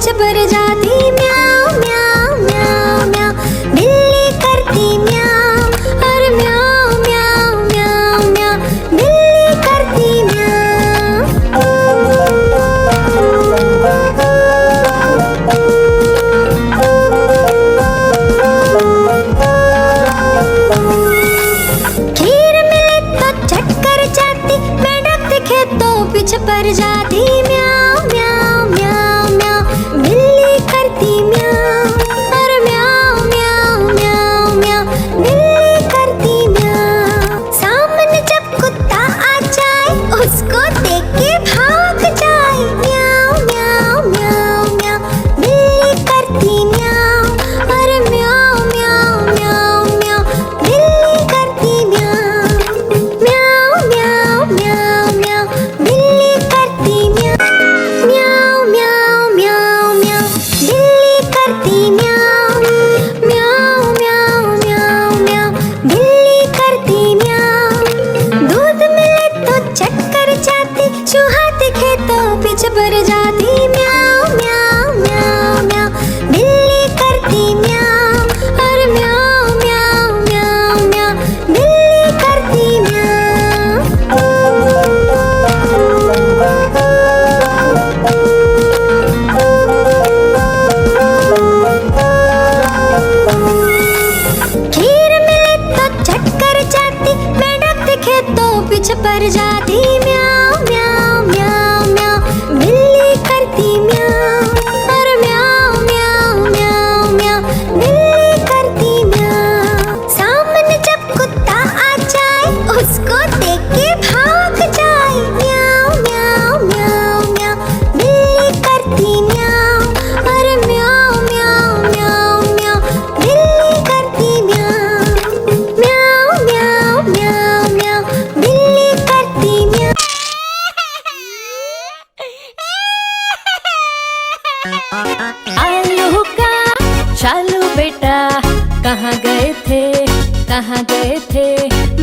पीछे पर जाती म्याऊं म्याऊं म्याऊं म्याऊं, बिल्ली करती म्याऊं, और म्याऊं म्याऊं म्याऊं म्याऊं, बिल्ली करती म्याऊं। खीर मिले तो चक्कर जाती, मेंढक दिखे तो पीछे पर जाती म्याऊं म्याऊं म्याऊं म्याऊं, बिल्ली करती म्याऊं, और म्याऊं म्याऊं म्याऊं म्याऊं, बिल्ली करती म्याऊं। सामने जब कुत्ता आ जाए, उसको देख के भाग जाए, म्याऊं म्याऊं म्याऊं म्याऊं, बिल्ली करती म्याऊं, और म्याऊं म्याऊं म्याऊं म्याऊं, बिल्ली करती म्याऊं। म्याऊं म्याऊं म्याऊं म्याऊं, बिल्ली करती म्याऊं। म्याऊं म्याऊं म्याऊं म्याऊं, बिल्ली करती म्याऊं। म्याऊं म्याऊं म्याऊं म्याऊं, बिल्ली करती म्याऊं। दूध मिले तो चक्कर जाती, चूहा दिखे तो पीछे पर जाती, म्याऊं म्याऊं म्याऊं म्याऊं, बिल्ली करती म्याऊं, और म्याऊं म्याऊं म्याऊं म्याऊं, बिल्ली करती म्याऊं। खीर मिले तो चक्कर जाती, मेंढक दिखे तो पीछे पर जाती, म्याऊं म्याऊं म्याऊं म्याऊं, बिल्ली करती म्याऊं, और म्याऊं म्याऊं म्याऊं म्याऊं, बिल्ली करती म्याऊं। सामने जब कुत्ता आ जाए, उसको देख के भाग जाए, म्याऊं म्याऊं म्याऊं म्याऊं, बिल्ली करती म्याऊं, और म्याऊं म्याऊं म्याऊं म्याऊं, बिल्ली करती म्याऊं। म्याऊं म्याऊं म्याऊं म्याऊं, बिल्ली करती म्याऊं। आलू का चालू बेटा, कहाँ गए थे कहाँ गए थे,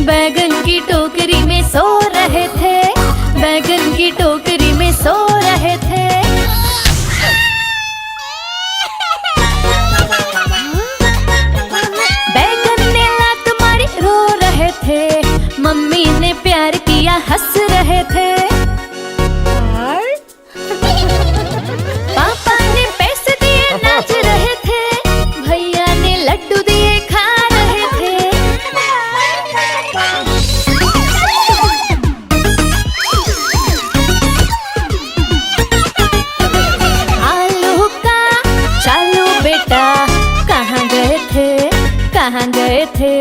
बैगन की टोकरी में सो रहे थे, बैगन की टोकरी में सो रहे थे। बैगन ने लात मारी रो रहे थे, मम्मी ने प्यार किया हंस रहे थे। पापा ने पैसे दिए नाच रहे थे, भैया ने लड्डू दिए खा रहे थे। आलू का चालू बेटा, कहाँ गए थे कहाँ गए थे,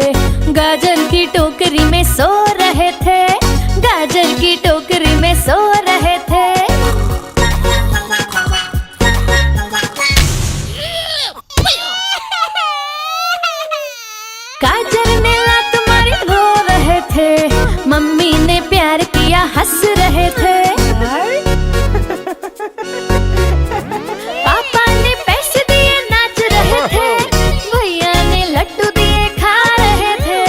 गाजर की टोकरी में सो रहे थे, गाजर की टोकरी में सो रहे थे। गाजर ने लात मारी रो रहे थे, मम्मी ने प्यार किया हंस रहे थे। पापा ने पैसे दिए नाच रहे थे, भैया ने लड्डू दिए खा रहे थे।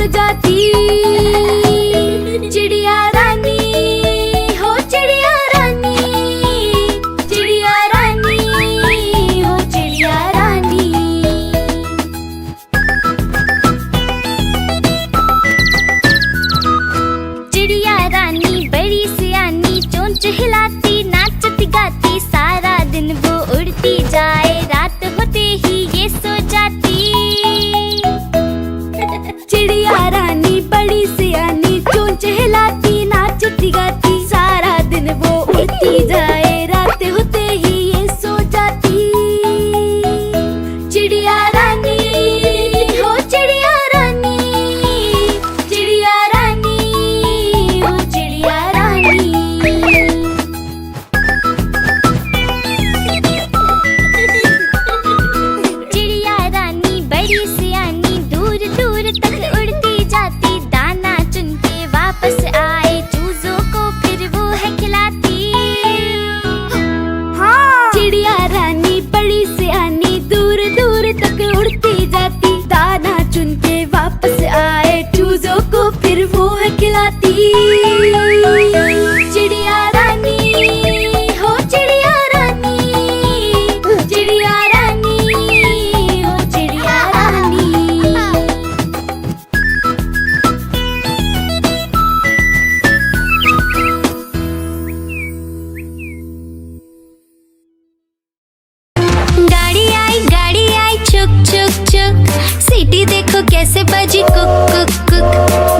उड़ जाती। चिड़िया रानी हो चिड़िया रानी, चिड़िया रानी हो चिड़िया रानी। चिड़िया रानी बड़ी सियानी, चोंच हिलाती नाचती गाती, सारा दिन वो उड़ती जाए, रात होते ही ये सो जाती। चिड़िया रानी बड़ी सियानी, चोंच हिलाती नाचती गाती, सारा दिन वो उड़ती जाए, रात होते ही ये सो जाती। चिड़िया रानी हो चिड़िया रानी, चिड़िया रानी हो चिड़िया रानी। चिड़िया रानी बड़ी सियानी, दूर दूर तक उड़ती जाती, दाना चुन के वापस आए, चूजों को फिर वो है खिलाती। चिड़िया रानी बड़ी सियानी, दूर दूर तक उड़ती जाती, दाना चुन के वापस आए, चूजों को फिर वो है खिलाती। चिड़िया रानी हो चिड़िया रानी, चिड़िया रानी हो चिड़िया रानी। गाड़ी आई चुक चुक चुक, सीटी देखो कैसे बजी कुक कुक कुक।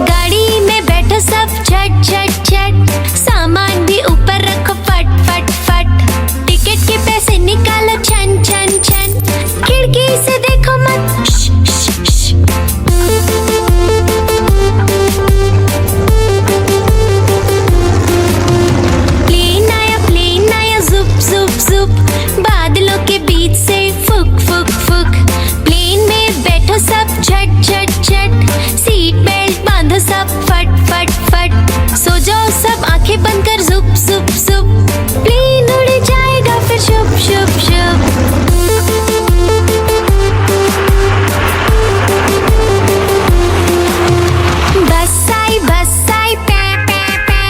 गाड़ी में बैठो सब झट झट झट, सामान भी ऊपर रखो फट फट फट, टिकट के पैसे निकालो छन छन छन, खिड़की से देखो मत श, श, श। प्लेन आया जुप जुप जुप, बादलों के बीच से फुक फुक फुक, प्लेन में बैठो सब झट झट झट, सीट बेल्ट बांधो सब फट फट फट, सो जाओ सब आंखें बंद कर जुप जुप जुप, प्लेन उड़ जाएगा फिर शुप शुप शुप। बस आई पै पै पै,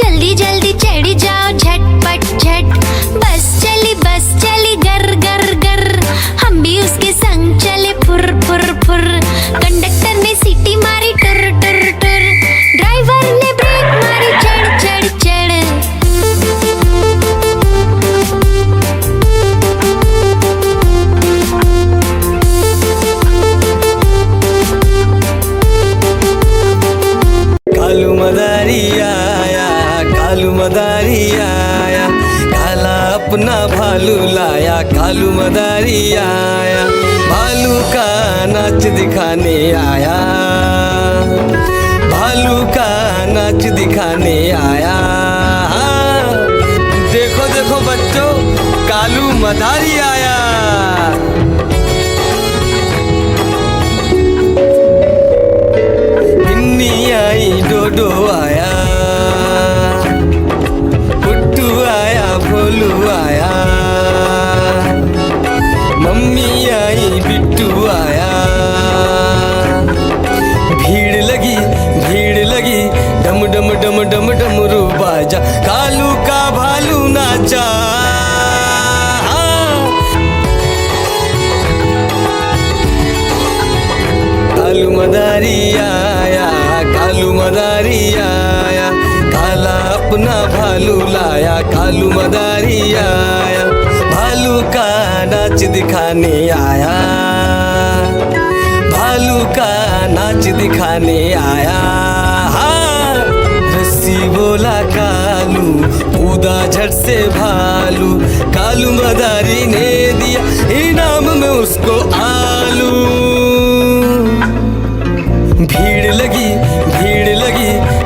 जल्दी जल्दी चढ़ जाओ झटपट झट, बस चली गर गर गर, हम भी उसके संग चले फुर फुर फुर, कंडक्टर ने सीटी मारी टुर टुर टुर, ड्राइवर ने ब्रेक मारी चढ़ चढ़ चढ़। कालू मदारी आया, कालू मदारी आया, काला अपना भालू लाया, कालू मदारी आया, भालू का नाच दिखाने आया, भालू का नाच दिखाने आया। देखो देखो बच्चों, कालू मदारी आया। बिन्नी आई डोडो आया, पुट्टू आया भोलू आया, मम्मी आई बिट्टू आया। भीड़ लगी डम डम डम डम डमरू बाजा, कालू का भालू नाचा। कालू मदारी आया, कालू मदारी आया, काला अपना भालू लाया, कालू मदारी आया, भालू का नाच दिखाने आया, भालू का नाच दिखाने आया। रस्सी बोला कालू, कूदा झट से भालू, कालू मदारी ने दिया इनाम में उसको आलू। भीड़ लगी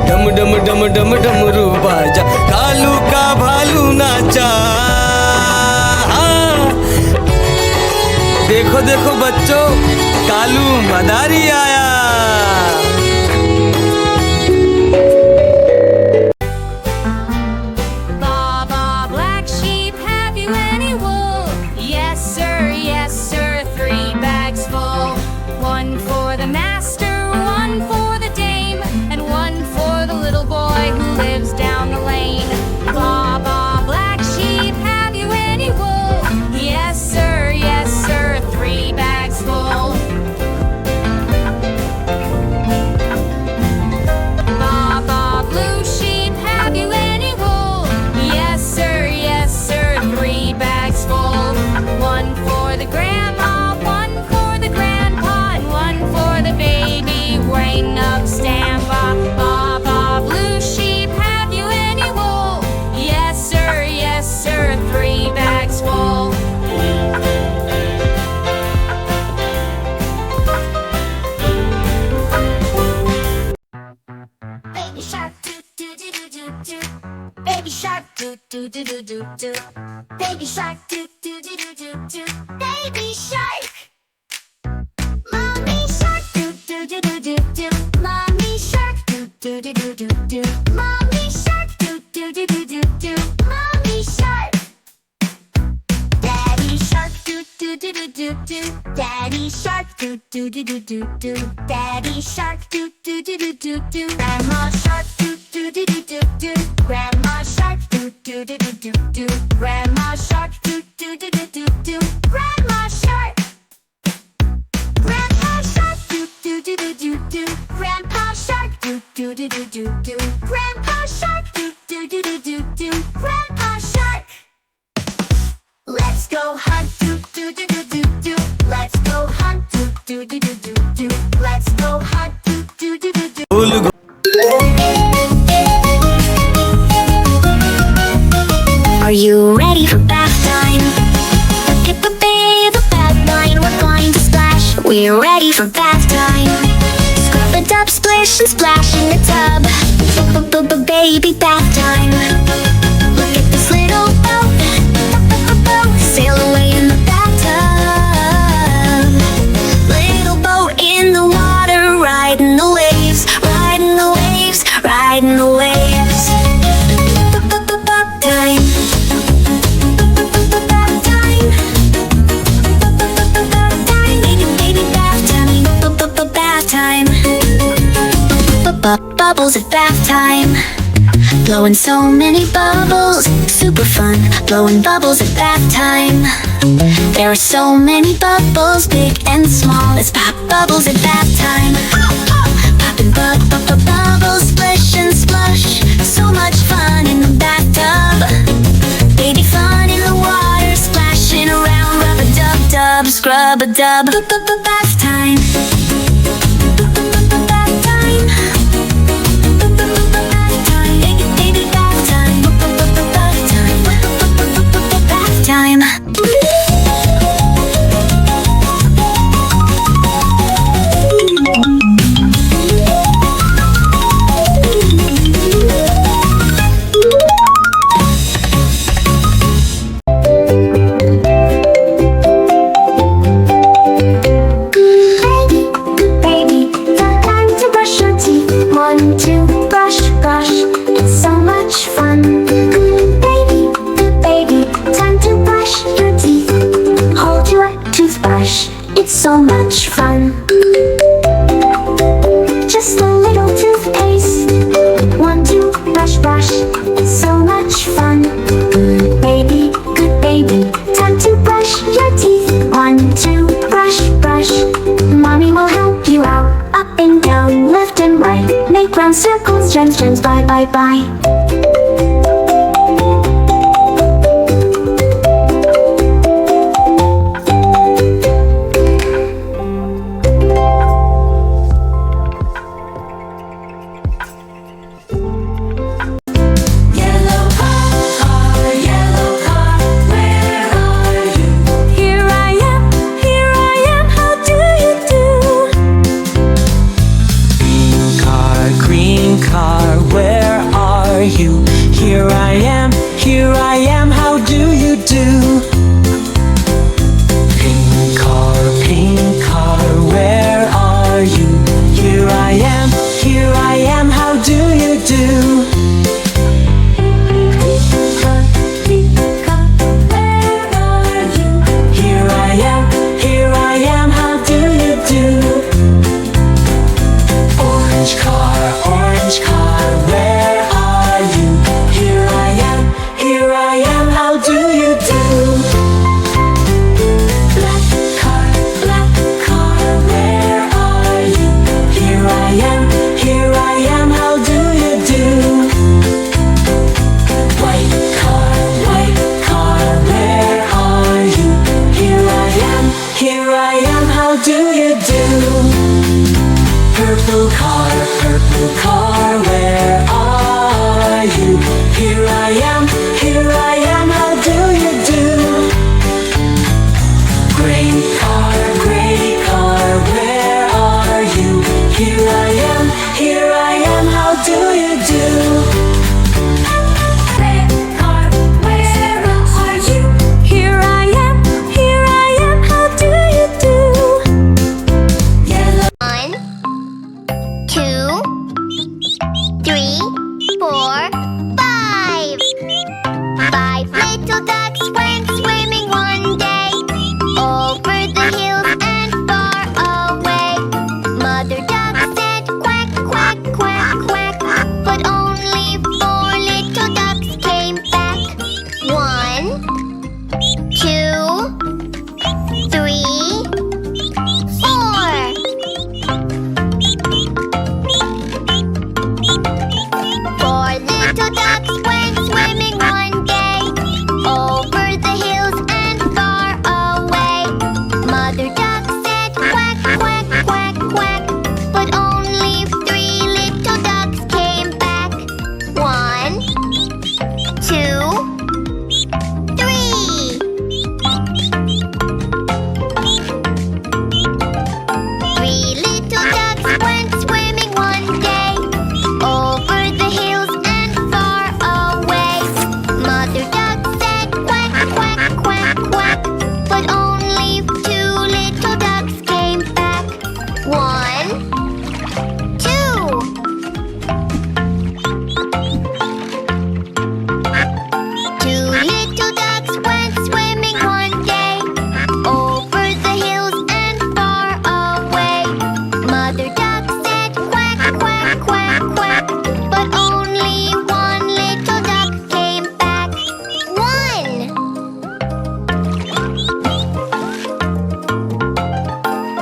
डम डम डम डम डमरू बाजा, कालू का भालू नाचा। देखो देखो बच्चों, कालू मदारी आया। Yes, sir, 3 bags full. One for the master, one for shark do do do do do do. Baby shark do do do do do do. Baby shark do do do do do do. Baby shark. Mommy shark do do do do do do. Mommy shark do do do do do do. Mommy shark do do do do do do. Mommy shark. Daddy shark do do do do do do. Daddy shark do do do do do do. Daddy shark do do do do do do. Grandma shark do do do do do do. Grandma shark do do do do do do. Grandma shark do do do do do do. Grandma shark. Grandpa shark do do do do do do. Grandpa shark do do do do do do. Grandpa shark do do do do do do. Grandpa shark. Let's go hunt do do do do do do. Let's go hunt do do do do do do. Let's go hunt do do do do do. Goal goal Are you ready for bath time? Hip a bay, the bath line, we're going to splash. We're ready for bath time. Scrub a dub, splish and splash in the tub. Baby bath time. Look at this little boat. Sail away in the bathtub. Little boat in the water, riding the waves, riding the waves, riding the waves. Bath time. Bath time. Baby bath time. Bath time. Bubbles at bath time. Blowing so many bubbles, super fun. Blowing bubbles at bath time. There are so many bubbles, big and small. Let's pop bubbles at bath time. Popping bubbles, splish and splush. So much fun in the bathtub. Baby fun in the water, splashing around. Rub a dub dub, scrub a dub. Bath time. Bath time. Baby bath time. Bath time. Bath time. Baby, time to brush your teeth. 1, 2, brush, brush. It's so much fun. Baby, time to brush your teeth. Hold your toothbrush. It's so much fun. Just a little toothpaste. 1, 2, brush, brush. It's so much fun. Baby, good baby, time to brush your teeth. 1, 2, brush, brush. Mommy will help you out. Up and down, left and right. Make round circles, gems, gems, bye, bye, bye. Yellow car, where are you? Here I am, how do you do? Green car, where are you? Here I am, how do you do? Pink car, where are you? Here I am, how do you do? Here I am, how do you do? Orange car, where are you? Here I am, how do you do? Black car, where are you? Here I am, how do you do? White car, where are you? Here I am, how do you do? Purple car, where are you? Here I am, how do you do? Gray car, where are you? Here I am, how do you little ducks went swimming one day over the hills and far away. Mother duck said quack, quack, quack, quack, but only 3 little ducks came back. 1, 2, 3. 3 little ducks went swimming one day over the hills and far away. Mother duck said quack, quack, quack, quack, but only 2 little ducks came back. 1, 2. 2 little ducks went swimming one day over the hills and far away. Mother duck said quack, quack, quack, quack, but only 1 little duck came back. 1.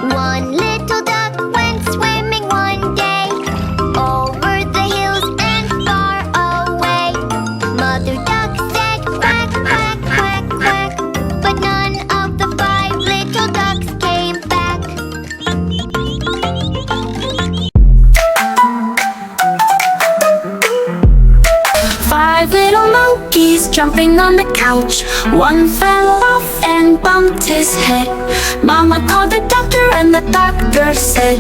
1 little duck went swimming one day over the hills and far away. Mother duck said quack, quack, quack, quack, but none of the 5 little ducks came back. 5 little monkeys jumping on the couch. One fell off and bumped his head. Mama called the doctor and the doctor said,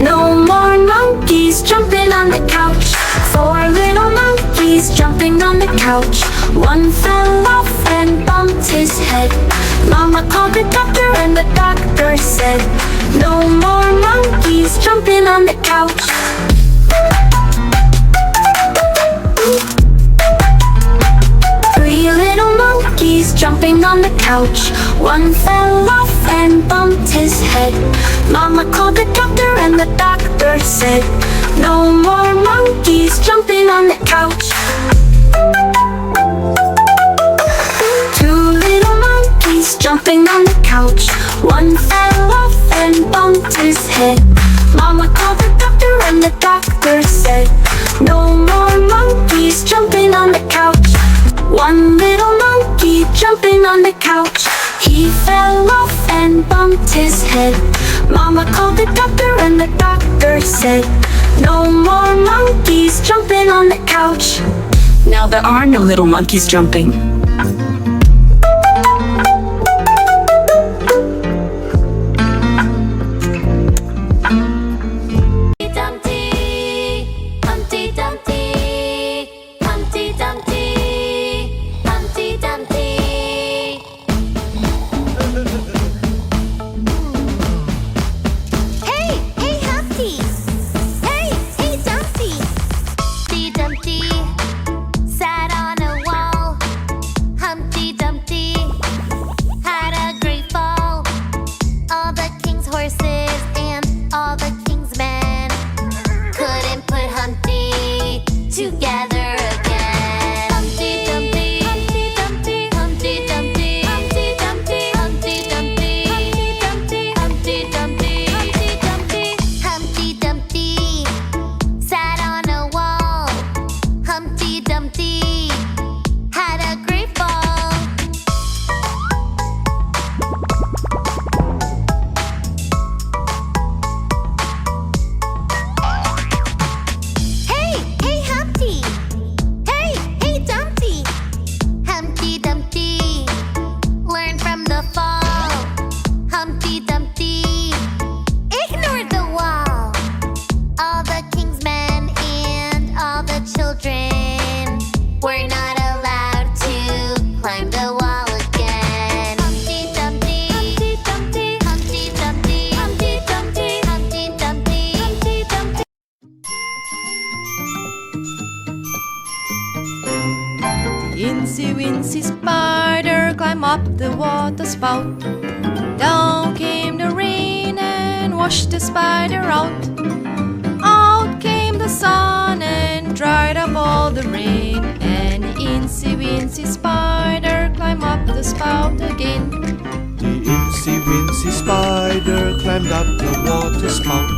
no more monkeys jumping on the couch. 4 little monkeys jumping on the couch. One fell off and bumped his head. Mama called the doctor and the doctor said, no more monkeys jumping on the couch. 3 little monkeys jumping on the couch. One fell off and bumped his head. Mama called the doctor and the doctor said, no more monkeys jumping on the couch. 2 little monkeys jumping on the couch. One fell off and bumped his head. Mama called the doctor and the doctor said, no more monkeys jumping on the couch. 1 little monkey jumping on the couch. He fell off and bumped his head. Mama called the doctor and the doctor said, no more monkeys jumping on the couch. Now there are no little monkeys jumping. Humpty Dumpty, Humpty Dumpty, Humpty Dumpty. Hey, hey Humpty! Hey, hey Dumpty! Humpty Dumpty sat on a wall. Humpty Dumpty had a great fall. All the king's horses and all the king's men couldn't put Humpty together again. Humpty Dumpty, Humpty Dumpty, Humpty Dumpty, Humpty Dumpty, Humpty Dumpty, Humpty Dumpty, Humpty Dumpty, Humpty Dumpty sat on a wall. Humpty Dumpty had a great fall. Hey, hey Humpty! Hey, hey Dumpty! Humpty Dumpty learn from the fall. Humpty Dumpty ignored the wall. All the king's men and all the children were not allowed to climb the wall again. Humpty Dumpty, Humpty Dumpty, Humpty Dumpty, Humpty Dumpty, Humpty Dumpty, Humpty Dumpty. Incy Wincy Spider climbed up the water spout. Down came the rain and washed the spider out. Out came the sun and dried up all the rain. And Incy Wincy Spider climbed up the spout again. The Incy Wincy Spider climbed up the water spout.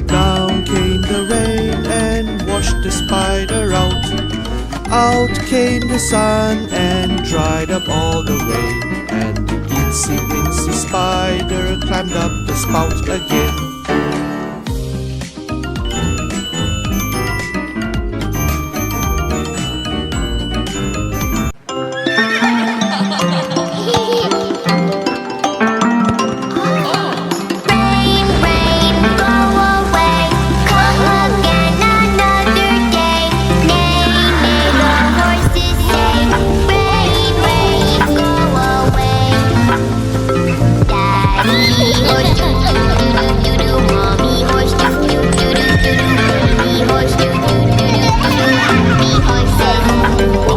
Down came the rain and washed the spider out. Out came the sun and dried up all the rain, and the itsy wincy spider climbed up the spout again. Rain, rain, go away. Come again another day. Neigh, neigh, the horses say. Rain, rain, go away. Daddy horse, doo doo doo doo doo. Mommy horse, doo doo doo doo doo. Baby horse, doo doo doo doo doo. Happy horses.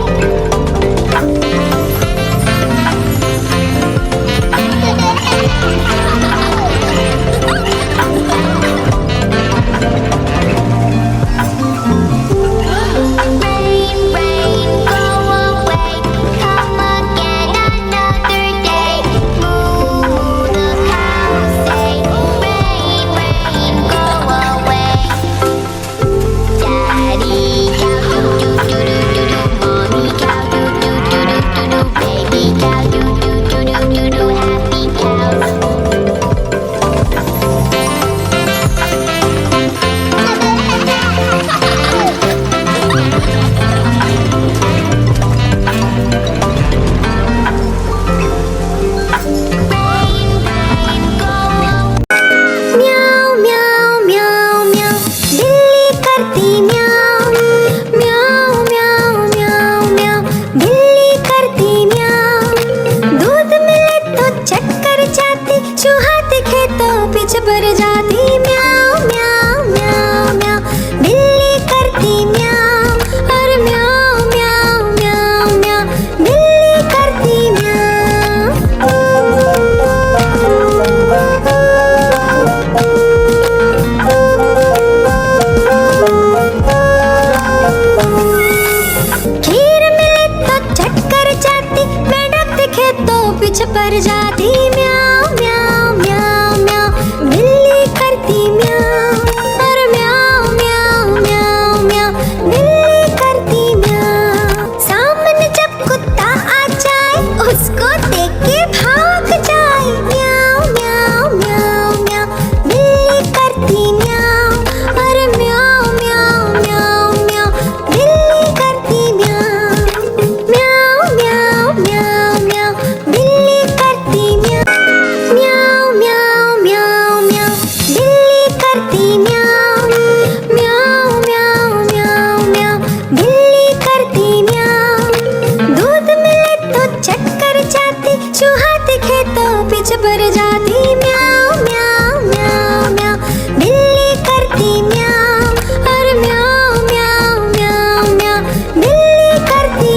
Rain, rain, go away. Come again another day. Moo, the cows say. Rain, rain, go away. Daddy cow doo doo doo doo doo doo. Mommy cow doo doo doo doo doo doo. Baby cow doo doo doo doo doo doo. Happy cows. म्याऊ म्याऊ म्याऊ म्याऊ बिल्ली करती म्याऊ म्याऊ म्याऊ म्याऊ म्याऊ बिल्ली करती म्याऊ दूध मिले तो चक्कर जाती चूहा दिखे तो पीछे पर जाती म्याऊ म्याऊ म्याऊ म्याऊ बिल्ली करती म्याऊ और म्याऊ म्याऊ म्याऊ म्याऊ बिल्ली करती खीर मिले तो चक्कर जाती मेंढक दिखे तो पीछे पर जाती म्याऊ म्याऊ म्याऊ म्याऊ बिल्ली करती म्याऊ और म्याऊ म्याऊ म्याऊ म्याऊ बिल्ली करती म्याऊ सामने जब कुत्ता आ जाए उसको देख के भाग जाए म्याऊ म्याऊ म्याऊ म्याऊ बिल्ली करती म्याऊ और म्याऊ म्याऊ म्याऊ म्याऊ बिल्ली करती म्याऊ म्याऊ म्याऊ म्याऊ म्याऊ बिल्ली करती म्याऊ म्याऊ म्याऊ म्याऊ बिल्ली करती म्याऊ म्याऊ म्याऊ म्याऊ म्याऊ बिल्ली करती म्याऊ दूध मिले तो चक्कर जाती चूहा दिखे तो पीछे पर जाती म्याऊ म्याऊ म्याऊ म्याऊ बिल्ली करती म्याऊ और म्याऊ म्याऊ म्याऊ म्याऊ बिल्ली करती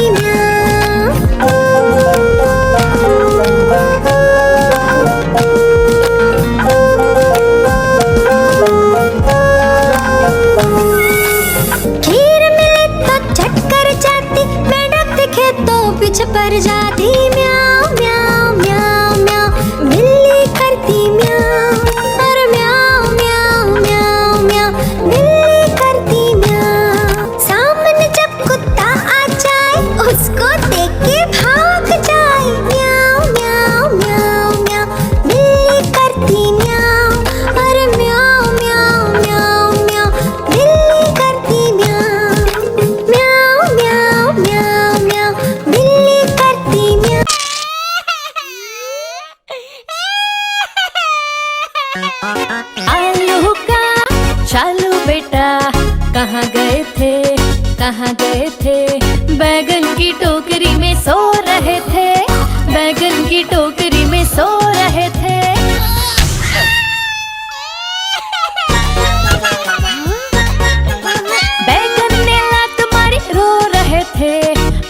खीर मिले तो चक्कर जाती मेंढक दिखे तो पीछे पर जाती म्याऊ म्याऊ म्याऊ म्याऊ बिल्ली करती म्याऊ और म्याऊ म्याऊ म्याऊ म्याऊ बिल्ली करती म्याऊ सामने जब कुत्ता आ जाए उसको देख के भाग जाए म्याऊ म्याऊ म्याऊ म्याऊ बिल्ली करती म्याऊ और म्याऊ म्याऊ म्याऊ म्याऊ बिल्ली करती म्याऊ म्याऊ म्याऊ म्याऊ म्याऊ बिल्ली करती म्याऊ आलू का चालू बेटा कहाँ गए थे कहाँ गए थे बैगन की टोकरी में सो रहे थे बैगन की टोकरी में सो रहे थे बैगन ने लात मारी रो रहे थे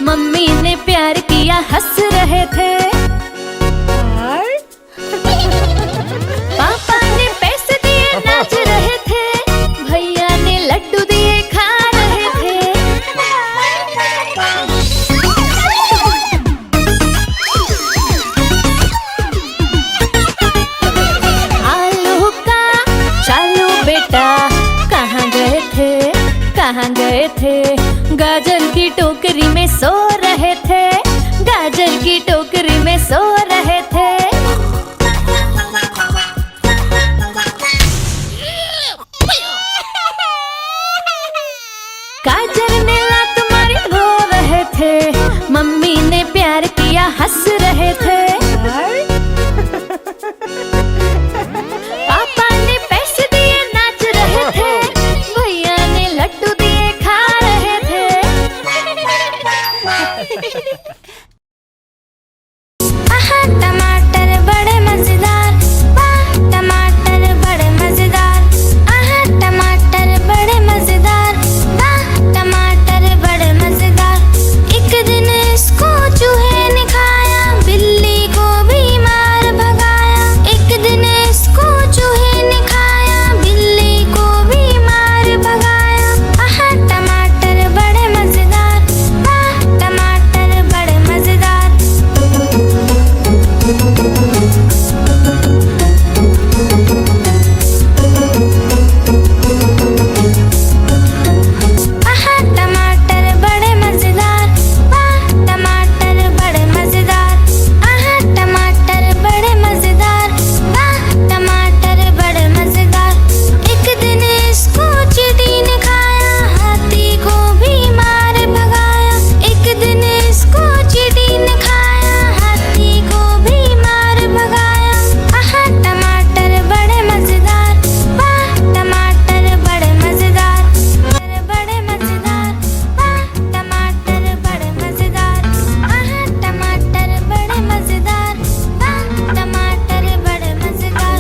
मम्मी ने प्यार किया हंस रहे थे पापा ने पैसे दिए नाच रहे थे भैया ने लड्डू दिए खा रहे थे आलू का चालू बेटा कहाँ गए थे गाजर की टोकरी में सो रहे थे, गाजर की टोकरी में सो रहे थे। गाजर ने लात मारी रो रहे थे, मम्मी ने प्यार किया हंस रहे थे। पापा ने पैसे दिए नाच रहे थे, भैया ने लड्डू दिए खा रहे थे। आहा टमाटर बड़े मजेदार, वाह टमाटर बड़े मजेदार। आहा टमाटर बड़े मजेदार, वाह टमाटर बड़े मजेदार। एक दिन इसको चूहे ने खाया, बिल्ली को भी मार भगाया। एक दिन इसको चूहे ने खाया, बिल्ली को भी मार भगाया। आहा टमाटर बड़े मजेदार, वाह टमाटर बड़े मजेदार। आहा टमाटर बड़े मजेदार, वाह टमाटर बड़े मजेदार। आहा टमाटर बड़े मजेदार, वाह टमाटर बड़े मजेदार। एक दिन इसको चींटी ने खाया, हाथी को भी मार भगाया। एक दिन इसको चींटी ने खाया, हाथी को भी मार भगाया। आहा टमाटर बड़े मजेदार, वाह टमाटर बड़े मजेदार। बड़े मजेदार, वाह टमाटर बड़े मजेदार। आहा टमाटर बड़े मजेदार, वाह टमाटर बड़े मजेदार।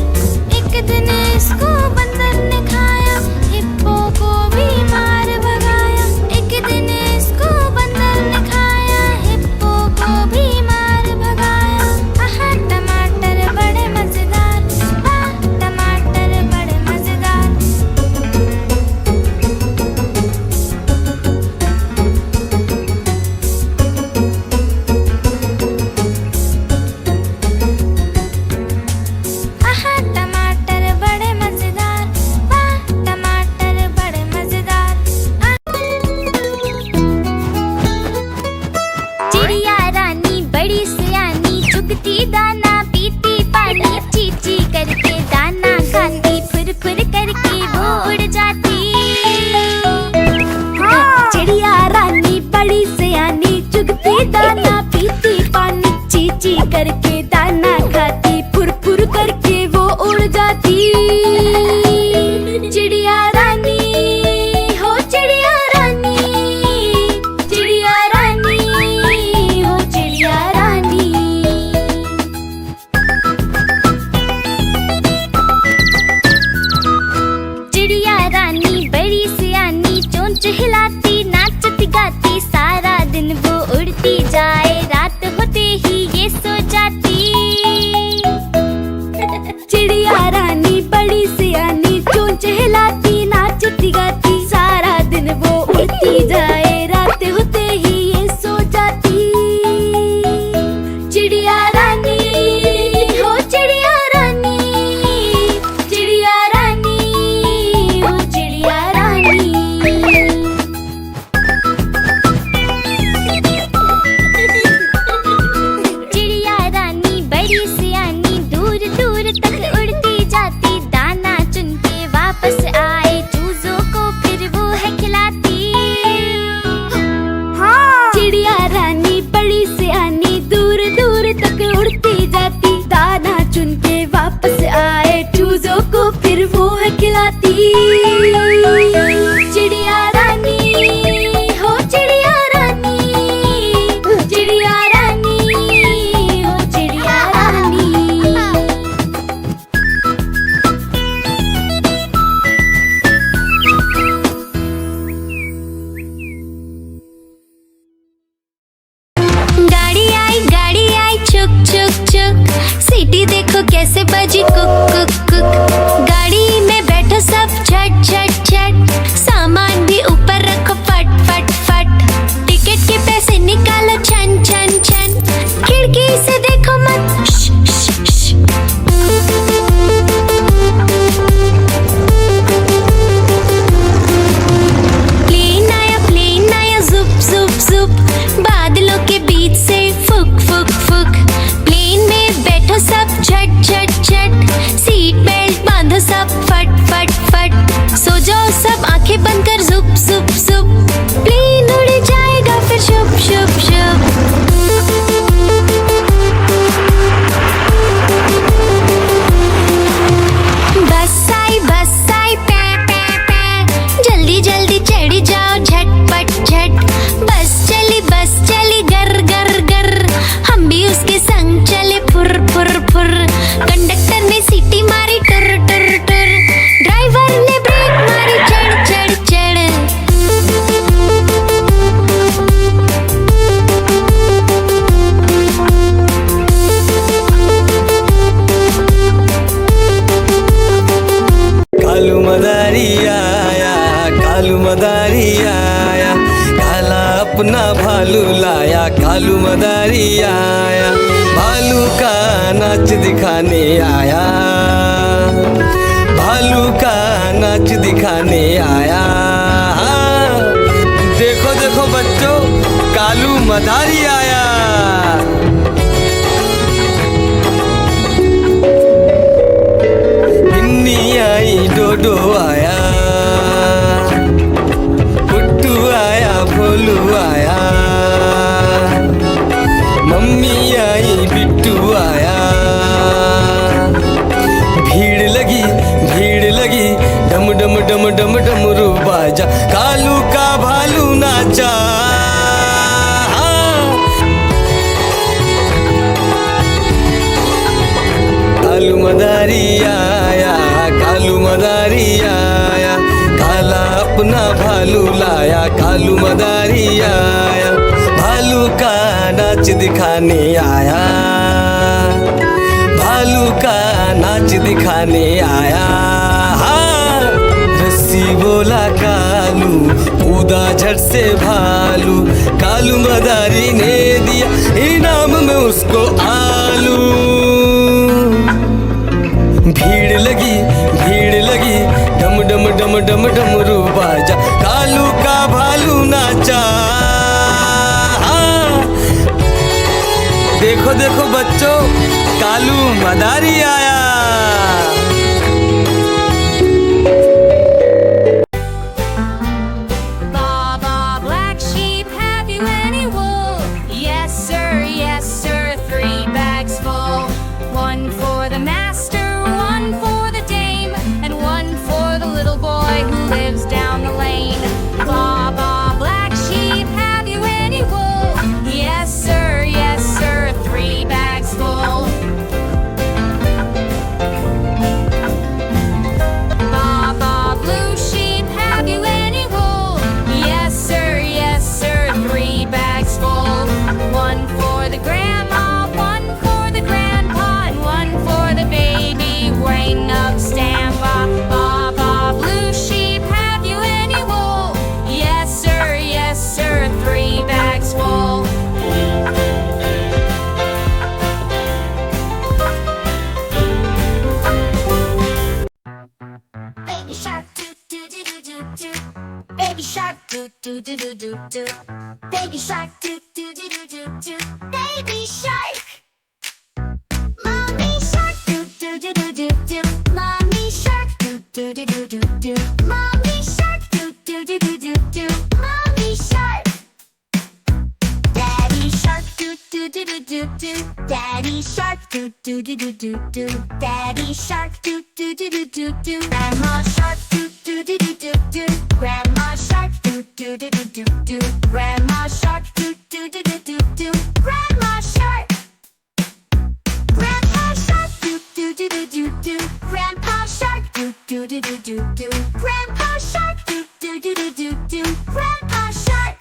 एक दिन इसको बंदर ने खाया, हिप्पो को भी मार भगाया। एक दिन इसको बंदर ने खाया, हिप्पो को भी मार भगाया। आहा टमाटर बड़े मजेदार, वाह टमाटर बड़े मजेदार। आहा टमाटर बड़े मजेदार, वाह टमाटर बड़े मजेदार। चिड़िया रानी बड़ी सियानी, चुगती दाना पीती पानी, चींची करके दाना खाती, फुर फुर करके वो उड़ जाती। चिड़िया रानी बड़ी सियानी, चुगती दाना पीती पानी, चींची करके दाना खाती, फुर फुर करके वो उड़ जाती। चिड़िया रानी हो चिड़िया रानी, चिड़िया रानी हो चिड़िया रानी। चिड़िया रानी बड़ी सियानी, चोंच हिलाती नाचती गाती, सारा दिन वो उड़ती जाए, रात होते ही ये सो जाती। चिड़िया रानी बड़ी सियानी, चोंच हिलाती नाचती गाती, सारा दिन वो उड़ती जाए, रात होते ही ये सो जाती। चिड़िया रानी हो चिड़िया रानी, चिड़िया रानी हो चिड़िया रानी। चिड़िया रानी बड़ी सियानी, दूर दूर तक उड़ती जाती, दाना चुन के वापस आए, चूजों को फिर वो है खिलाती। चिड़िया रानी बड़ी सियानी, दूर दूर तक उड़ती जाती, दाना चुन के वापस आए, चूजों को फिर वो है खिलाती। चिड़िया रानी हो चिड़िया रानी, चिड़िया रानी हो चिड़िया रानी। गाड़ी आई चुक चुक चुक, सीटी देखो कैसे बजी कुक कुक कुक। गाड़ी में बैठो सब झट झट झट, सामान भी ऊपर रखो फट फट फट। टिकट के पैसे निकालो छन छन छन, खिड़की से देखो मत श श श। प्लेन आया अपना भालू लाया, कालू मदारी आया, भालू का नाच दिखाने आया, भालू का नाच दिखाने आया। देखो देखो बच्चों, कालू मदारी आया। बिन्नी आई, डोडो आया, गुड्डू आया, भोलू आया, मम्मी आई, बिट्टू आया। भीड़ लगी, भीड़ लगी, डम डम डम डम डमरू बाजा, कालू का भालू नाचा। कालू मदारी आया, कालू मदारी आया, काला अपना भालू लाया, कालू मदारी आया, भालू का नाच दिखाने आया, भालू का नाच दिखाने आया। रस्सी बोला कालू, कूदा झट से भालू, कालू मदारी ने दिया इनाम में उसको आलू। भीड़ लगी, भीड़ लगी, डम डम डम डम डमरू बाजा, कालू का भालू नाचा। देखो देखो बच्चों, कालू मदारी आया। Baba, black sheep, have you any wool? Yes sir, 3 bags full. One for the master, one for the dame, and one for the little boy who lives down the lane. Baba, black sheep, have you any wool? Yes sir, 3 bags full. Baba, blue sheep, have you any wool? Yes sir, 3 bags full. One for the grandma, one for the grandpa, and one for the baby weighing up standby. Baba, blue sheep, have you any wool? Yes sir, 3 bags full. Baby shark, do do do do do do. Baby shark, do do do do do do. Baby shark, do do do do do do. Baby shark. Mommy shark, do do do do do do. Mommy shark, do do do do do do. Mommy shark, do do do do do do. Mommy shark. Daddy shark, do do do do do do. Daddy shark, do do do do do do. Daddy shark, do do do do do do. Grandma shark, do do do do do do. Grandma shark, do do do do do do. Grandma shark, do do do do do do. Grandma shark. Grandpa shark, do do do do do do. Grandpa shark, do do do do do do. Grandpa shark, do do do do do do. Grandpa shark.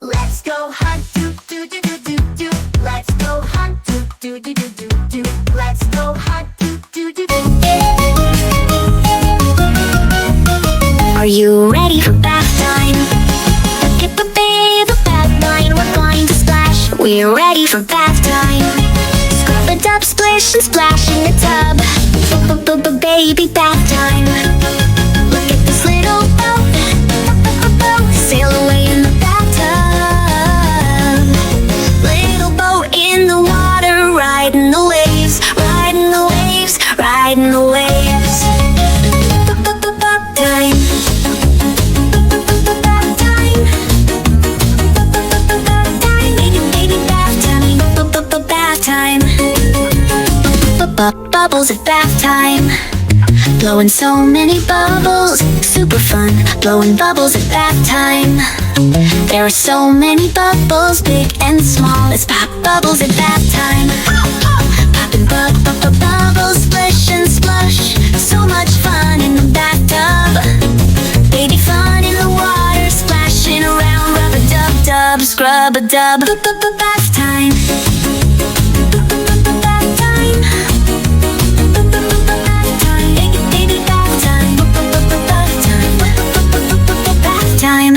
Let's go hunt, do do do do do do. Let's go hunt, do do do do do do. Let's go hunt, do do do do. Are you ready for bath time? Hip a babe, the bath line, we're going to splash. We're ready for bath time. Scrub a dub, splish and splash in the tub. Baby bath time. Look at this little boat. Sail away in the bathtub. Little boat in the water, riding the waves, riding the waves, riding the waves. Bath time. Bath time. Baby bath time. Bath time. Bubbles at bath time. Blowing so many bubbles, super fun. Blowing bubbles at bath time. There are so many bubbles, big and small. Let's pop bubbles at bath time. Popping bubbles, splish and splush. So much fun in the bathtub. Baby fun in the water, splashing around. Rub a dub dub, scrub a dub. Bath time. Bath time. Baby bath time. Bath time.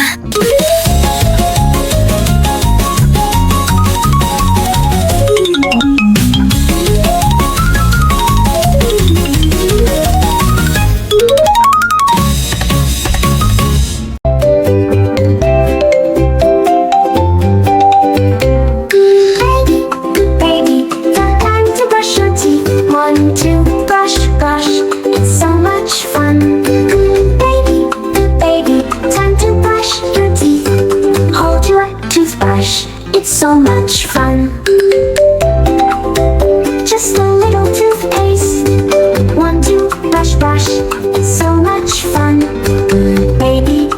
so much fun. Just a little toothpaste, one toothbrush, brush, so much fun. Good baby,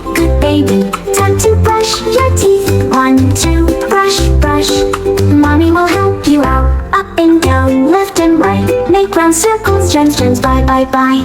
time to brush your teeth. One toothbrush, brush, mommy will help you out. Up and down, left and right, make round circles, gems, gems, bye, bye, bye.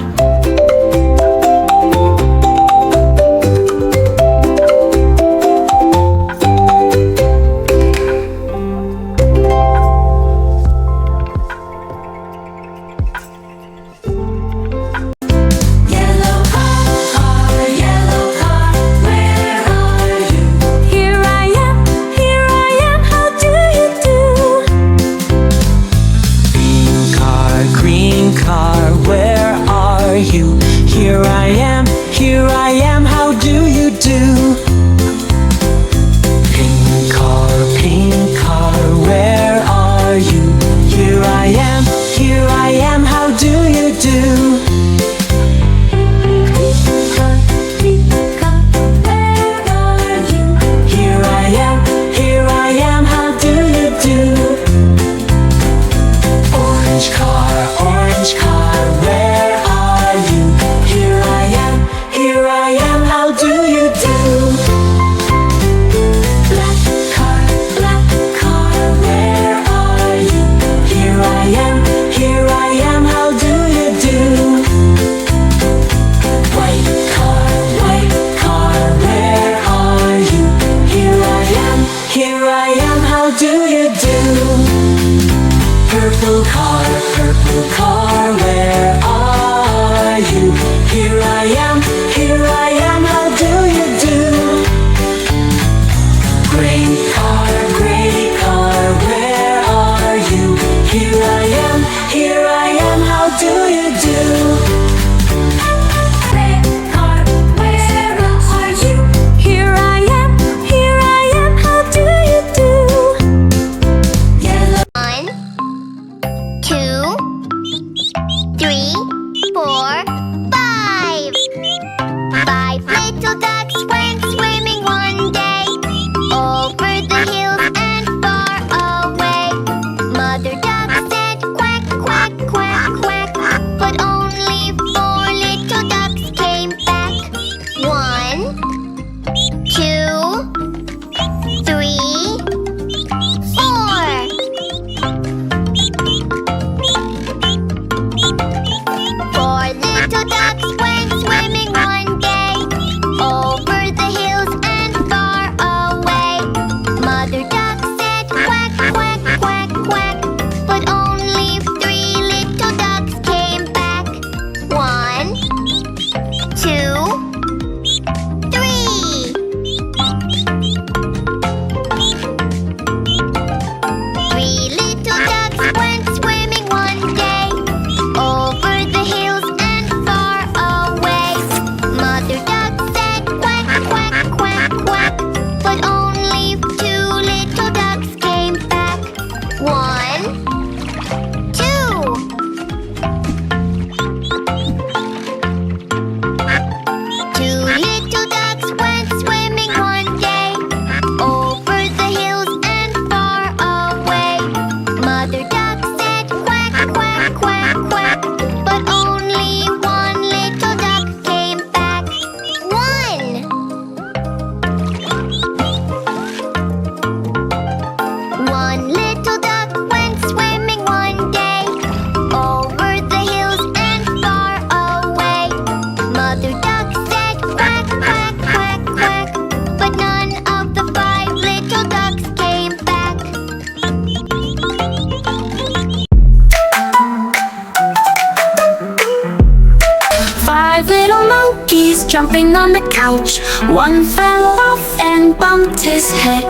Jumping on the couch, one fell off and bumped his head.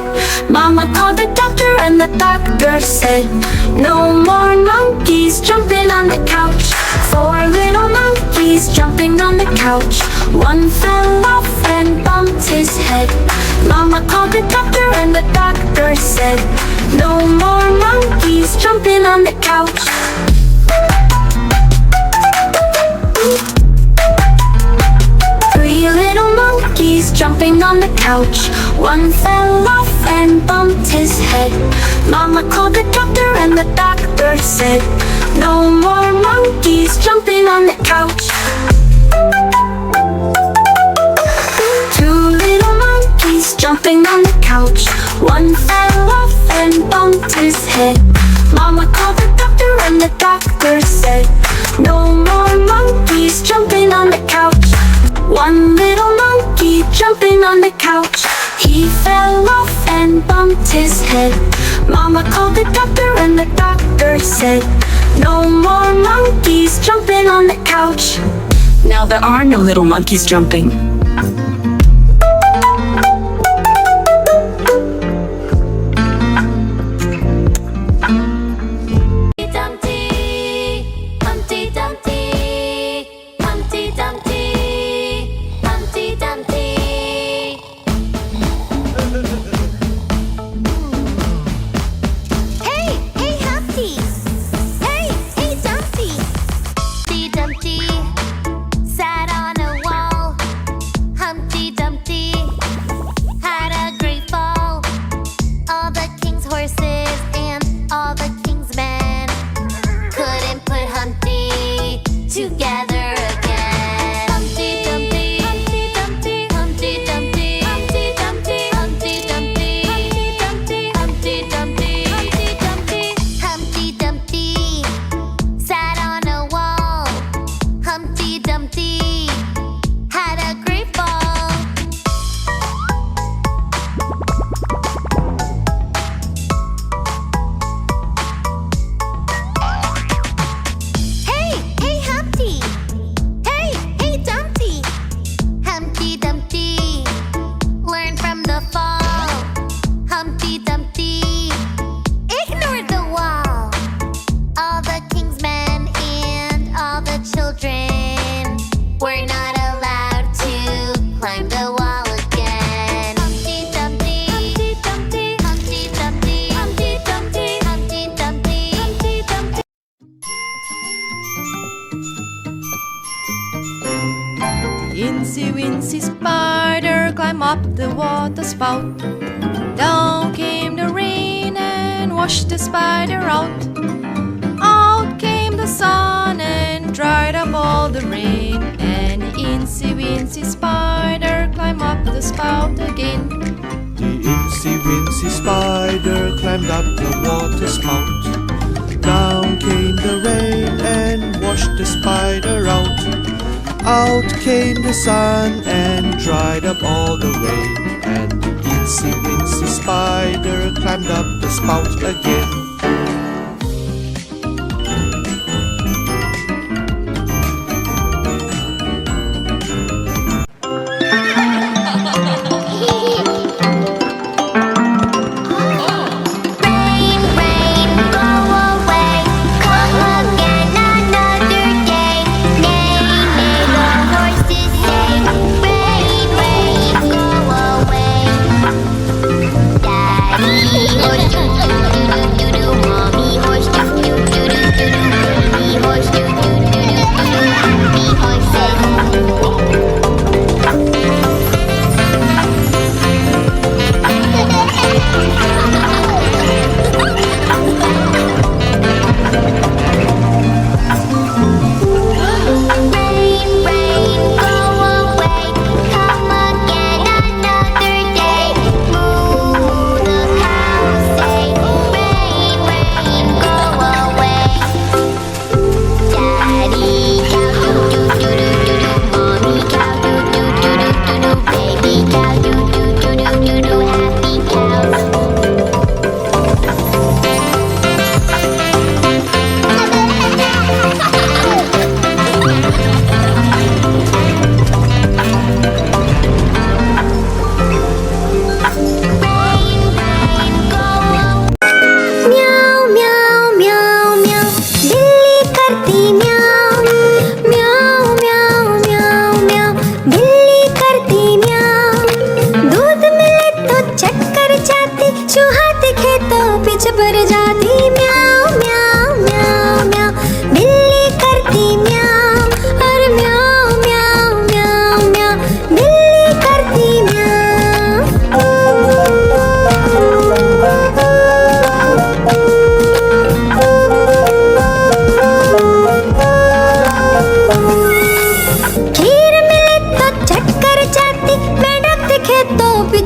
Mama called the doctor and the doctor said, no more monkeys jumping on the couch. 4 little monkeys jumping on the couch, one fell off and bumped his head. Mama called the doctor and the doctor said, no more monkeys jumping on the couch. 3 little monkeys jumping on the couch. One fell off and bumped his head. Mama called the doctor and the doctor said, no more monkeys jumping on the couch. Two little monkeys jumping on the couch. One fell off and bumped his head. Mama called the doctor and the doctor said, no more monkeys jumping on the couch. One little monkey jumping on the couch. He fell off and bumped his head. Mama called the doctor and the doctor said, no more monkeys jumping on the couch. Now there are no little monkeys jumping. Humpty Dumpty, Humpty Dumpty, Humpty Dumpty. Hey, hey Humpty! Hey, hey Dumpty! Humpty Dumpty sat on a wall. Humpty Dumpty had a great fall. All the king's horses and all the king's men couldn't put Humpty together again. Humpty Dumpty, Humpty Dumpty, Humpty Dumpty, Humpty Dumpty, Humpty Dumpty, Humpty Dumpty, Humpty Dumpty, Humpty Dumpty. Humpty Dumpty sat on a wall. Humpty Dumpty had a great fall. Hey, hey Humpty! Hey, hey Dumpty! Humpty Dumpty learned from the fall. Humpty Dumpty ignored the wall. All the king's men and all the children were not allowed to climb the wall again. Humpty Dumpty, Humpty Dumpty, Humpty Dumpty, Humpty Dumpty, Humpty Dumpty, Humpty Dumpty. Incy Wincy Spider climbed up the water spout. Down came the rain and washed the spider out. Out came the sun and dried up all the rain. And Incy Wincy Spider climbed up the spout again. The Incy Wincy Spider climbed up the water spout. Down came the rain and washed the spider out. Out came the sun and dried up all the rain. And the Incy Wincy Spider climbed up the spout again. Rain, rain, go away. Come again another day. Neigh, neigh, the horses say. Rain, rain, go away. Daddy, oh, do, do, do, do, do, do.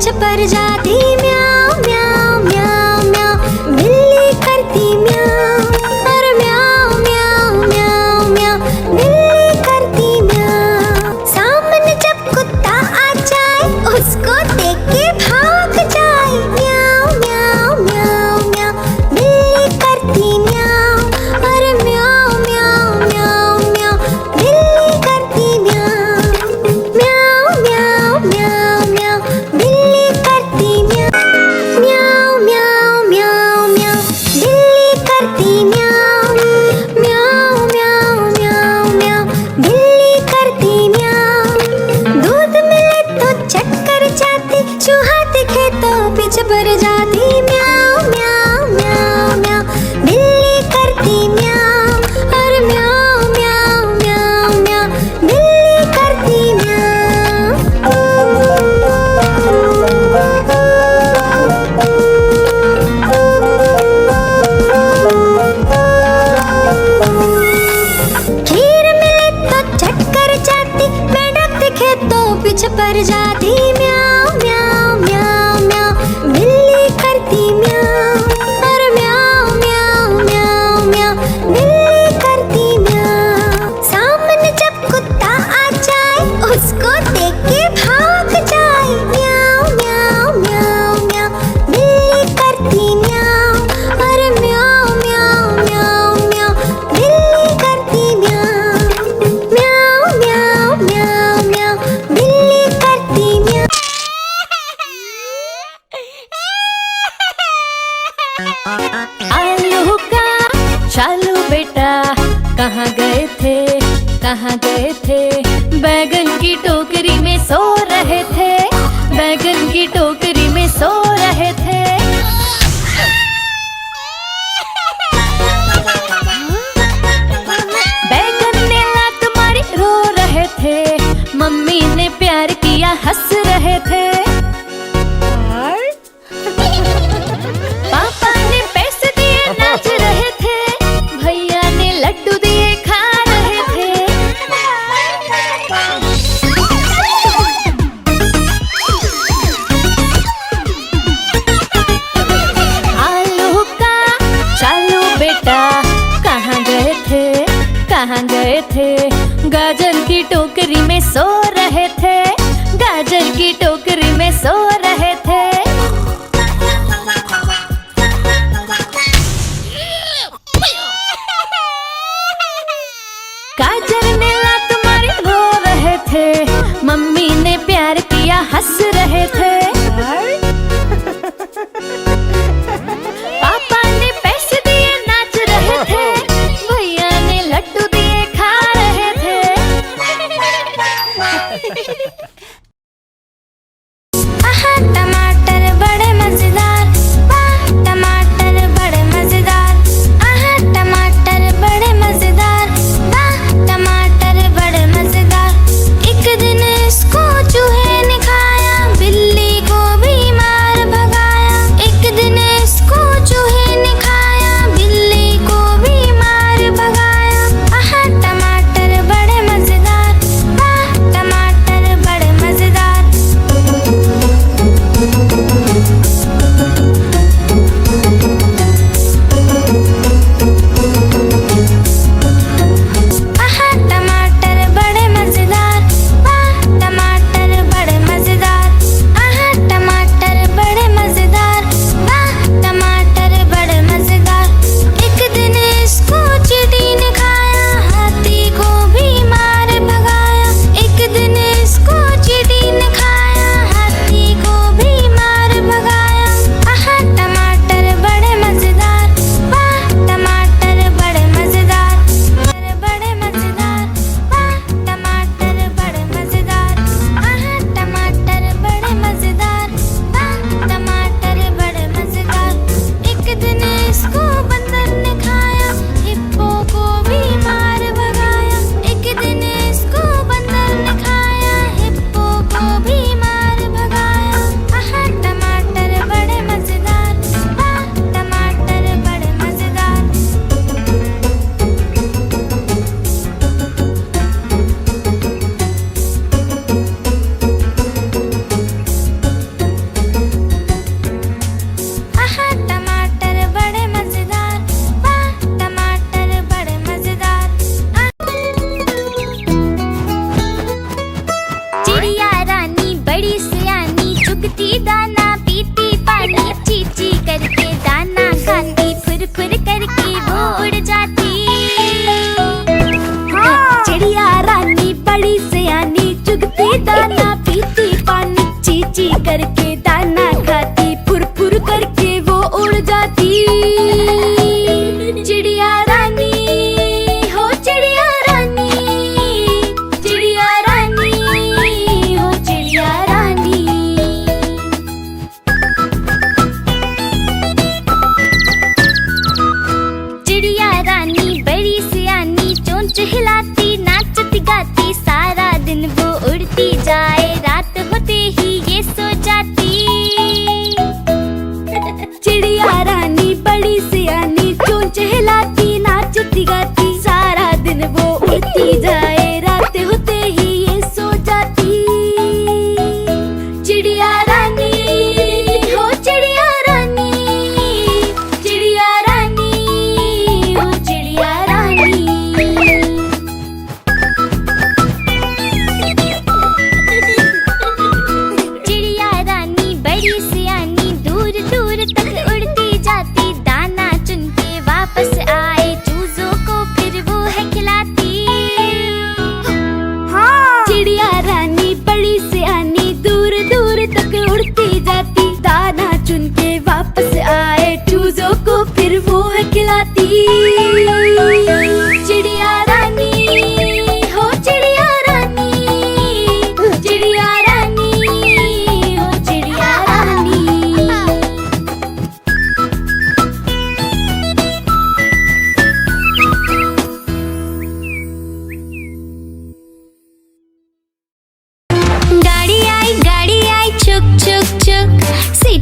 पीछे पड़ जाती म्याऊं म्याऊं म्याऊं म्याऊं बिल्ली करती म्याऊं और म्याऊं म्याऊं म्याऊं म्याऊं बिल्ली करती म्याऊं सामने जब कुत्ता आ जाए उसको देख के भाग जाए म्याऊं म्याऊं म्याऊं म्याऊं बिल्ली करती म्याऊं और म्याऊं म्याऊं म्याऊं म्याऊं बिल्ली करती म्याऊं म्याऊं म्याऊं म्याऊं म्याऊं बिल्ली करती म्याऊं म्याऊं म्याऊं म्याऊं म्याऊं बिल्ली करती म्याऊं म्याऊं म्याऊं म्याऊं म्याऊं बिल्ली करती म्याऊं दूध मिले तो चक्कर जाती चूहा दिखे तो पीछे पड़ जाती म्याऊं म्याऊं म्याऊं म्याऊं बिल्ली करती म्याऊं और म्याऊं म्याऊं म्याऊं म्याऊं बिल्ली करती खीर मिले तो चक्कर जाती मेंढक दिखे तो पीछे पड़ जाती म्याऊं म्याऊं म्याऊं म्याऊं बिल्ली करती म्याऊं और म्याऊं म्याऊं म्याऊं म्याऊं बिल्ली करती म्याऊं सामने जब कुत्ता आ जाए उसको देख के भाग जाए म्याऊं म्याऊं म्याऊं म्याऊं बिल्ली करती म्याऊं और म्याऊं म्याऊं म्याऊं म्याऊं बिल्ली करती म्याऊं म्याऊं म्याऊं म्याऊं म्याऊं बिल्ली करती म्याऊं आलू का चालू बेटा कहाँ गए थे कहाँ गए थे बैगन की टोकरी में सो रहे थे बैगन की टोकरी में सो रहे थे बैगन ने लात मारी रो रहे थे मम्मी ने प्यार किया हंस रहे थे पापा ने पैसे दिए नाच रहे थे भैया ने लड्डू दिए खा रहे थे आलू का चालू बेटा कहाँ गए थे कहाँ गए थे गाजर की टोकरी में सो रहे थे गाजर की टोकरी में सो रहे थे गाजर ने लात मारी रो रहे थे मम्मी ने प्यार किया हंस रहे थे पापा ने पैसे दिए नाच रहे थे भैया ने लड्डू दिए खा रहे थे आहा टमाटर बड़े मजेदार वाह टमाटर बड़े मजेदार आहा टमाटर बड़े मजेदार वाह टमाटर बड़े मजेदार एक दिन इसको चूहे ने खाया बिल्ली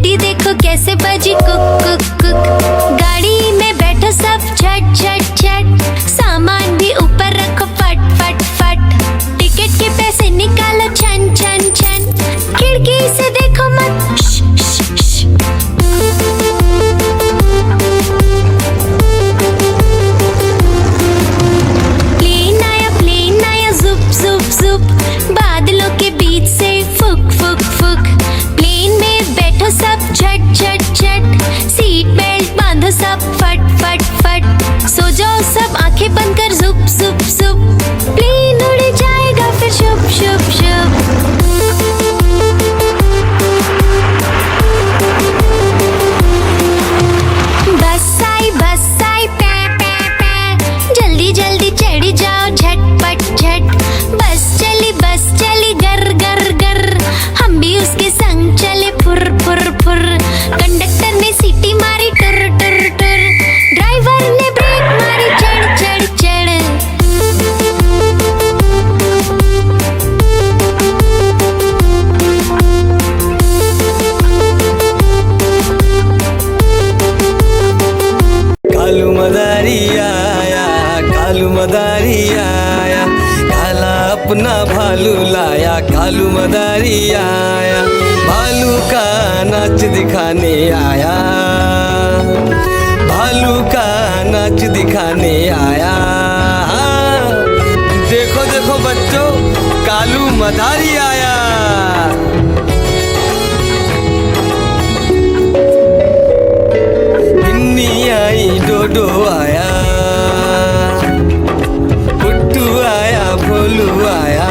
सीटी देखो कैसे बजी कुक कुक कुक। गाड़ी में बैठो सब झट झट झट, सामान भी ऊपर रखो फट फट फट। टिकट के पैसे निकालो छन छन छन, खिड़की से देखो मत श, श, श। प्लेन आया जुप जुप जुप, बादलों के बीच से फुक फुक फुक। प्लेन में बैठो सब झट झट झट, सीट बेल्ट बांधो सब फट फट फट। सो जाओ सब आंखें बंद कर जुप जुप जुप, प्लेन उड़ जाएगा फिर शुभ शुभ शुभ। बस आई पे पे पे, जल्दी जल्दी चढ़ी जाओ झटपट झट। बस चली गर गर गर, हम भी उसके संग चले फुर फुर फुर। कंडक्टर ने सीटी मारी टुर टुर टुर, ड्राइवर ने ब्रेक मारी चढ़ चढ़ चढ़। कालू मदारी आया, कालू मदारी आया, काला अपना भालू लाया। कालू मदारी आया, भालू का नाच दिखाने आया, भालू का नाच दिखाने आया। देखो देखो बच्चों, कालू मदारी आया। गिन्नी आई, डोडो आया, पुट्टू आया, भोलू आया,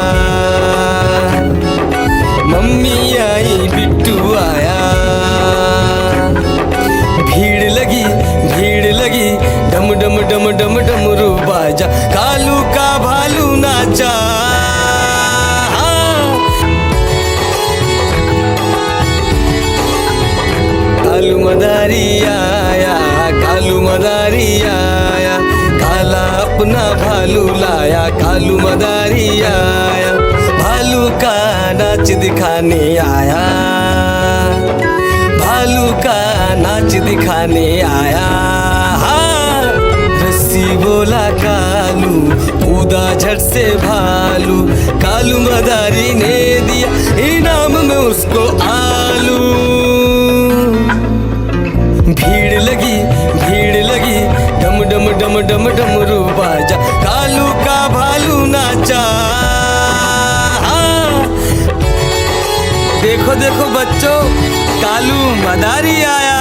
मम्मी आई, बिट्टू आया। भीड़ लगी, डम डम डम डम डमरू बाजा, कालू का भालू नाचा। कालू मदारी आया, कालू मदारी आया, काला अपना भालू लाया। कालू मदारी आया, भालू का नाच दिखाने आया, भालू का नाच दिखाने आया। रस्सी बोला कालू, कूदा झट से भालू, कालू मदारी ने दिया इनाम में उसको आलू। भीड़ लगी, डम डम डम डम डमरू बाजा, कालू का भालू नाचा। देखो देखो बच्चों, कालू मदारी आया।